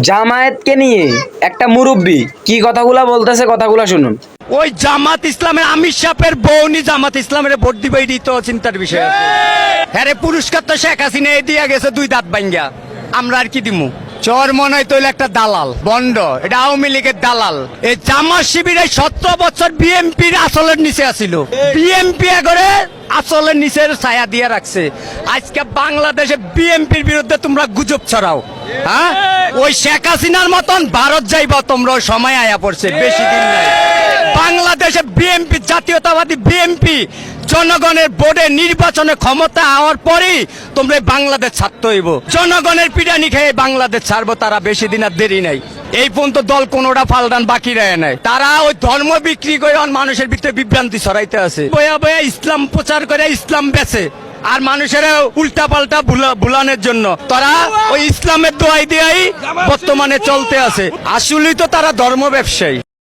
জামায়াতকে নিয়ে একটা মুরব্বী কি কথাগুলা বলতেছে, কথাগুলা শুনুন। ওই জামাত ইসলামের আমির সাহেবের বউনি জামাত ইসলামের ভোট দিবে, এটাই তো চিন্তার বিষয় আছে। হ্যাঁ রে, পুরস্কার তো শেখ হাসিনা দিয়া গেছে 2 দাঁত ভাঙ্গা, আমরা আর কি দিমু? চর মনে হয় তৈল একটা দালাল বন্ড, এটা আওয়ামী লীগের দালাল। এই জামাত শিবির 17 বছর বিএমপির আসলের নিচে আছিল, বিএমপি করে আসলের নিচে ছায়া দিয়ে রাখছে। আজকে বাংলাদেশে বিএমপির বিরুদ্ধে তোমরা গুজব ছড়াও, হ্যাঁ? ওই শেখ হাসিনার মতন ভারত যাইবা তোমরা, সময় আয়া পড়ছে, বেশি দিন নাই। বাংলাদেশে বিএমপি, জাতীয়তাবাদী বিএমপি জনগণের ভোটে নির্বাচনে ক্ষমতা হওয়ার পরেই তোমরা বাংলাদেশ ছাড়তে হইব। জনগণের পিটানি খেয়ে বাংলাদেশ ছাড়বো, তারা বেশি দিন আর দেরি নাই। এই পর্যন্ত দল কোনোটা ফালদান বাকি রয়ে নাই। তারা ওই ধর্ম বিক্রি করে মানুষের ভিতরে বিভ্রান্তি ছড়াইতে আছে, বয়া বয়া ইসলাম প্রচার করে ইসলাম বেচে আর মানুষের উল্টা পাল্টা ভুলানোর জন্য তারা ওই ইসলামের দোয়াই দিয়েই বর্তমানে চলতে আছে। আসলেই তো তারা ধর্ম ব্যবসায়ী।